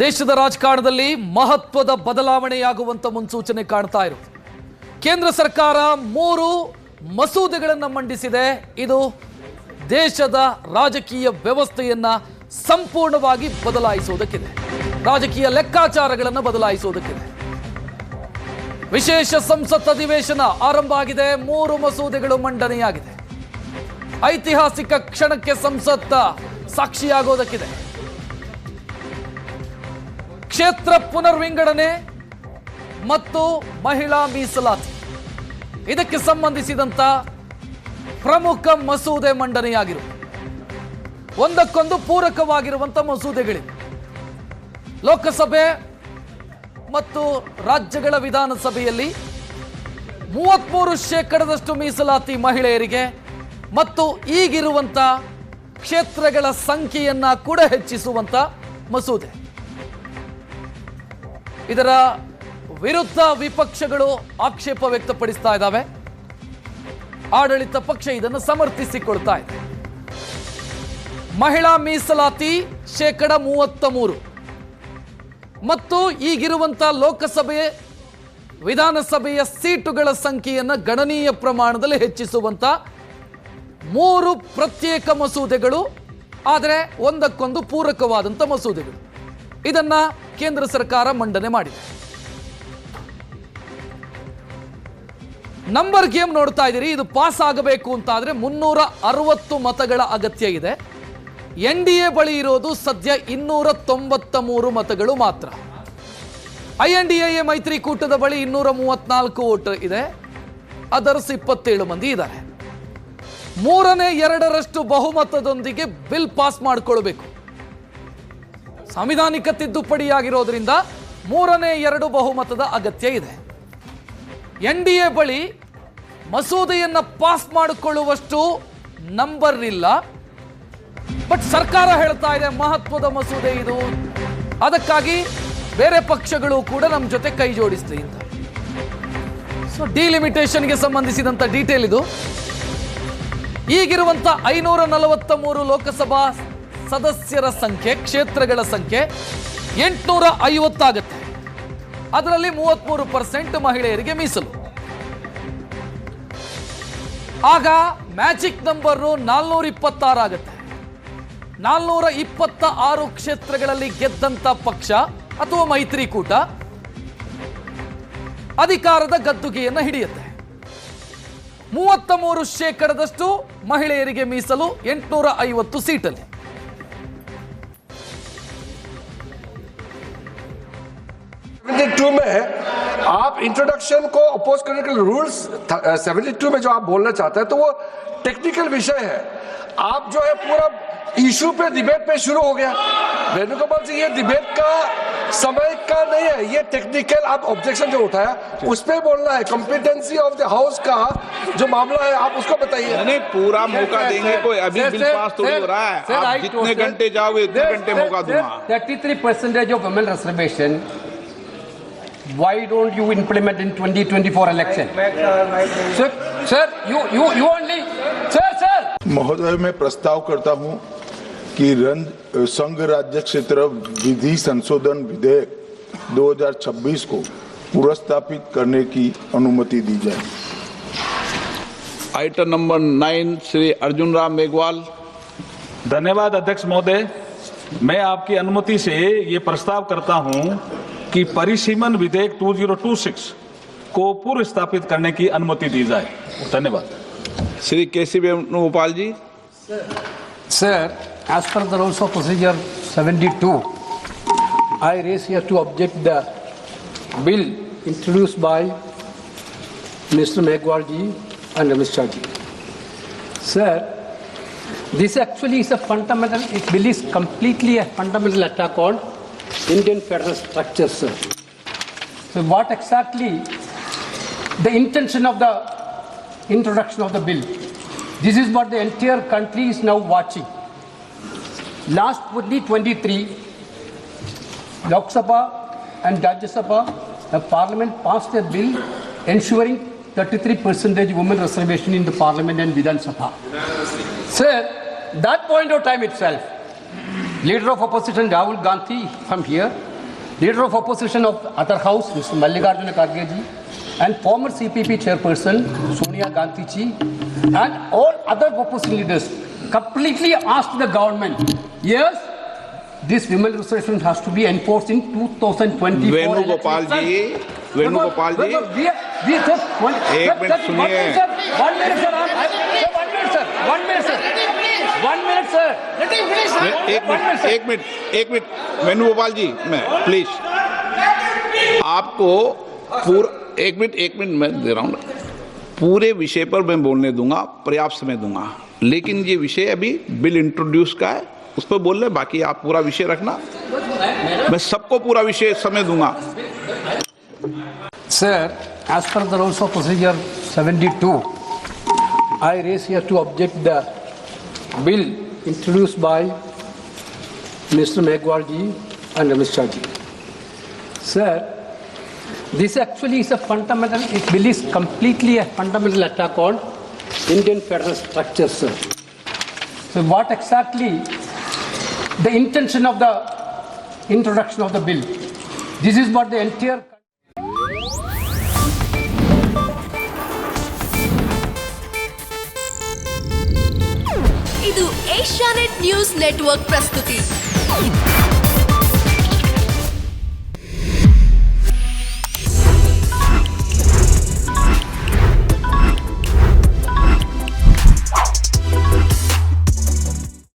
ದೇಶದ ರಾಜಕಾರಣದಲ್ಲಿ ಮಹತ್ವದ ಬದಲಾವಣೆಯಾಗುವಂತ ಮುನ್ಸೂಚನೆ ಕಾಣ್ತಾ ಇರೋದು. ಕೇಂದ್ರ ಸರ್ಕಾರ 3 ಮಸೂದೆಗಳನ್ನು ಮಂಡಿಸಿದೆ. ಇದು ದೇಶದ ರಾಜಕೀಯ ವ್ಯವಸ್ಥೆಯನ್ನ ಸಂಪೂರ್ಣವಾಗಿ ಬದಲಾಯಿಸುವುದಕ್ಕಿದೆ, ರಾಜಕೀಯ ಲೆಕ್ಕಾಚಾರಗಳನ್ನು ಬದಲಾಯಿಸುವುದಕ್ಕಿದೆ. ವಿಶೇಷ ಸಂಸತ್ ಅಧಿವೇಶನ ಆರಂಭ ಆಗಿದೆ. 3 ಮಸೂದೆಗಳು ಮಂಡನೆಯಾಗಿದೆ. ಐತಿಹಾಸಿಕ ಕ್ಷಣಕ್ಕೆ ಸಂಸತ್ ಸಾಕ್ಷಿಯಾಗೋದಕ್ಕಿದೆ. ಕ್ಷೇತ್ರ ಪುನರ್ವಿಂಗಡಣೆ ಮತ್ತು ಮಹಿಳಾ ಮೀಸಲಾತಿ, ಇದಕ್ಕೆ ಸಂಬಂಧಿಸಿದಂತ ಪ್ರಮುಖ ಮಸೂದೆ ಮಂಡನೆಯಾಗಿರುವುದು. ಒಂದಕ್ಕೊಂದು ಪೂರಕವಾಗಿರುವಂಥ ಮಸೂದೆಗಳಿವೆ. ಲೋಕಸಭೆ ಮತ್ತು ರಾಜ್ಯಗಳ ವಿಧಾನಸಭೆಯಲ್ಲಿ 33% ಮೀಸಲಾತಿ ಮಹಿಳೆಯರಿಗೆ ಮತ್ತು ಈಗಿರುವಂಥ ಕ್ಷೇತ್ರಗಳ ಸಂಖ್ಯೆಯನ್ನ ಕೂಡ ಹೆಚ್ಚಿಸುವಂಥ ಮಸೂದೆ. ಇದರ ವಿರುದ್ಧ ವಿಪಕ್ಷಗಳು ಆಕ್ಷೇಪ ವ್ಯಕ್ತಪಡಿಸ್ತಾ ಇದ್ದಾವೆ. ಆಡಳಿತ ಪಕ್ಷ ಇದನ್ನು ಸಮರ್ಥಿಸಿಕೊಳ್ತಾ ಇದೆ. ಮಹಿಳಾ ಮೀಸಲಾತಿ 33% ಮತ್ತು ಈಗಿರುವಂಥ ಲೋಕಸಭೆ ವಿಧಾನಸಭೆಯ ಸೀಟುಗಳ ಸಂಖ್ಯೆಯನ್ನು ಗಣನೀಯ ಪ್ರಮಾಣದಲ್ಲಿ ಹೆಚ್ಚಿಸುವಂಥ 3 ಪ್ರತ್ಯೇಕ ಮಸೂದೆಗಳು, ಆದರೆ ಒಂದಕ್ಕೊಂದು ಪೂರಕವಾದಂಥ ಮಸೂದೆಗಳು. ಇದನ್ನ ಕೇಂದ್ರ ಸರ್ಕಾರ ಮಂಡನೆ ಮಾಡಿದೆ. ನಂಬರ್ ಗೇಮ್ ನೋಡ್ತಾ ಇದ್ದೀರಿ. ಇದು ಪಾಸ್ ಆಗಬೇಕು ಅಂತ ಆದ್ರೆ 360 ಮತಗಳ ಅಗತ್ಯ ಇದೆ. NDA ಬಳಿ ಇರೋದು ಸದ್ಯ 293 ಮತಗಳು ಮಾತ್ರ. INDA ಮೈತ್ರಿಕೂಟದ ಬಳಿ 234 ವೋಟ್ ಇದೆ. ಅದರ್ಸ್ 27 ಮಂದಿ ಇದ್ದಾರೆ. 3/2 ಬಹುಮತದೊಂದಿಗೆ ಬಿಲ್ ಪಾಸ್ ಮಾಡಿಕೊಳ್ಬೇಕು. ಸಾಂವಿಧಾನಿಕ ತಿದ್ದುಪಡಿಯಾಗಿರೋದ್ರಿಂದ 3/2 ಬಹುಮತದ ಅಗತ್ಯ ಇದೆ. NDA ಬಳಿ ಮಸೂದೆಯನ್ನ ಪಾಸ್ ಮಾಡಿಕೊಳ್ಳುವಷ್ಟು ನಂಬರ್ ಇಲ್ಲ. ಬಟ್ ಸರ್ಕಾರ ಹೇಳ್ತಾ ಇದೆ ಮಹತ್ವದ ಮಸೂದೆ ಇದು, ಅದಕ್ಕಾಗಿ ಬೇರೆ ಪಕ್ಷಗಳು ಕೂಡ ನಮ್ಮ ಜೊತೆ ಕೈ ಜೋಡಿಸ್ಲಿ ಅಂತ. ಸೊ ಡಿಲಿಮಿಟೇಷನ್ಗೆ ಸಂಬಂಧಿಸಿದಂತ ಡೀಟೇಲ್ ಇದು. ಈಗಿರುವಂತ 543 ಲೋಕಸಭಾ ಸದಸ್ಯರ ಸಂಖ್ಯೆ, ಕ್ಷೇತ್ರಗಳ ಸಂಖ್ಯೆ 850 ಆಗುತ್ತೆ. ಅದರಲ್ಲಿ 33% ಮಹಿಳೆಯರಿಗೆ ಮೀಸಲು. ಆಗ ಮ್ಯಾಜಿಕ್ ನಂಬರ್ 426 ಆಗುತ್ತೆ. 426 ಕ್ಷೇತ್ರಗಳಲ್ಲಿ ಗೆದ್ದಂತ ಪಕ್ಷ ಅಥವಾ ಮೈತ್ರಿಕೂಟ ಅಧಿಕಾರದ ಗದ್ದುಗೆಯನ್ನು ಹಿಡಿಯುತ್ತೆ. 33% ಮಹಿಳೆಯರಿಗೆ ಮೀಸಲು 850 ಸೀಟಲ್ಲಿ. में आप इंट्रोडक्शन को अपोज करने के रूल्स 72 में जो आप बोलना चाहते हैं तो वो टेक्निकल विषय है. आप जो है पूरा इशू पे डिबेट पे शुरू हो गया. वेणुगोपाल जी, ये डिबेट का समय का नहीं है, ये टेक्निकल आप ऑब्जेक्शन जो उठाया उस पे बोलना है. कॉम्पिटेंसी ऑफ द हाउस का जो मामला है आप उसको बताइए. नहीं, पूरा मौका देंगे. कोई अभी बिल पास थोड़ी हो रहा है. आप जितने घंटे जाओगे उतने घंटे मौका दूंगा. 33% of women reservation. Why don't you implement in 2024 election? Sir, you only, sir. महोदय, मैं प्रस्ताव करता हूं कि संघ राज्य क्षेत्र विधि संशोधन विधेयक 2026 को पुनर्स्थापित करने की अनुमति दी जाए. Item number 9 Shri Arjun Ram Meghwal. धन्यवाद अध्यक्ष महोदय. मैं आपकी अनुमति से ये प्रस्ताव करता हूं कि परिसीमन विधेयक 2026 को पूर्व स्थापित करने की अनुमति दी जाए. धन्यवाद. श्री केसी वेणुगोपाल जी. Sir, as per the rules of procedure 72, I raise here to object the bill introduced by Mr. Megwal ji and Amit Shah ji. Sir, this actually is a fundamental, this bill is completely a fundamental attack on Indian federal structure, sir. So what exactly the intention of the introduction of the bill? This is what the entire country is now watching. Last 2023, Lok Sabha and Rajya Sabha, the Parliament passed a bill ensuring 33% women reservation in the Parliament and Vidhan Sabha. Sir, that point of time itself, Leader of Opposition Rahul Gandhi from here, Leader of Opposition of other house, Mr. Mallikarjuna Kharge ji, and former CPP chairperson Sonia Gandhi ji, and all other opposition leaders completely asked the government, yes, this women reservation has to be enforced in 2024. Venugopal जी, वेणुगोपाल जी, एक minute Venugopal जी, मैं please आपको एक minute मैं दे रहा हूँ। पूरे विषय पर मैं बोलने दूंगा, पर्याप्त समय दूंगा, लेकिन ये विषय अभी बिल इंट्रोड्यूस का है, उस पर बोल रहे, बाकी आप पूरा विषय रखना, मैं सबको पूरा विषय समय दूंगा। Sir, as per the rules of procedure 72, I raise here to object the bill introduced by Mr. Megwal ji and Ramesh Shah ji. Sir, this actually is a fundamental, this bill is completely a fundamental attack on Indian federal structure, sir. So what exactly the intention of the introduction of the bill? This is what the entire ಇದು Asianet news network ಪ್ರಸ್ತುತಿ.